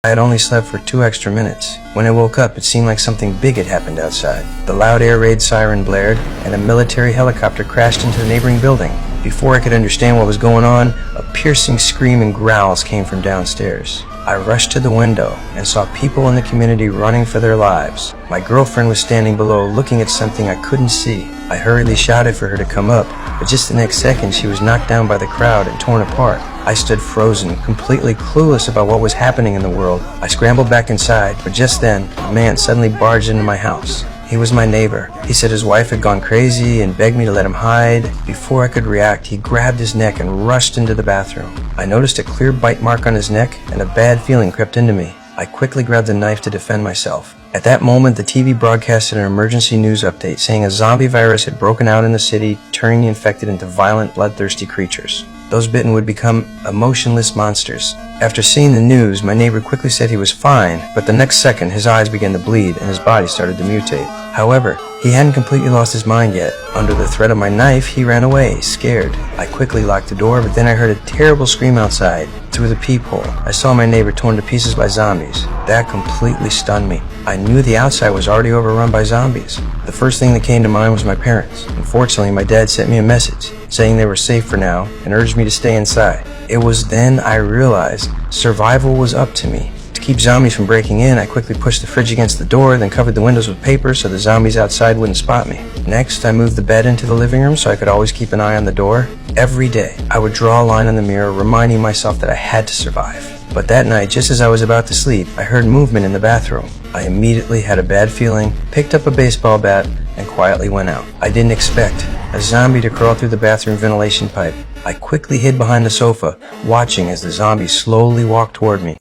I had only slept for 2 extra minutes. When I woke up, it seemed like something big had happened outside. The loud air raid siren blared, and a military helicopter crashed into the neighboring building. Before I could understand what was going on, a piercing scream and growls came from downstairs. I rushed to the window and saw people in the community running for their lives. My girlfriend was standing below looking at something I couldn't see. I hurriedly shouted for her to come up, but just the next second she was knocked down by the crowd and torn apart. I stood frozen, completely clueless about what was happening in the world. I scrambled back inside, but just then, a man suddenly barged into my house. He was my neighbor. He said his wife had gone crazy and begged me to let him hide. Before I could react, he grabbed his neck and rushed into the bathroom. I noticed a clear bite mark on his neck, and a bad feeling crept into me. I quickly grabbed a knife to defend myself. At that moment, the TV broadcasted an emergency news update saying a zombie virus had broken out in the city, turning the infected into violent, bloodthirsty creatures. Those bitten would become emotionless monsters. After seeing the news, my neighbor quickly said he was fine, but the next second his eyes began to bleed and his body started to mutate. However, he hadn't completely lost his mind yet. Under the threat of my knife, he ran away, scared. I quickly locked the door, but then I heard a terrible scream outside. Through the peephole, I saw my neighbor torn to pieces by zombies. That completely stunned me. I knew the outside was already overrun by zombies. The first thing that came to mind was my parents. Unfortunately, my dad sent me a message saying they were safe for now and urged me to stay inside. It was then I realized survival was up to me. To keep zombies from breaking in, I quickly pushed the fridge against the door, then covered the windows with paper so the zombies outside wouldn't spot me. Next, I moved the bed into the living room so I could always keep an eye on the door. Every day, I would draw a line on the mirror, reminding myself that I had to survive. But that night, just as I was about to sleep, I heard movement in the bathroom. I immediately had a bad feeling, picked up a baseball bat, and quietly went out. I didn't expect a zombie to crawl through the bathroom ventilation pipe. I quickly hid behind the sofa, watching as the zombie slowly walked toward me.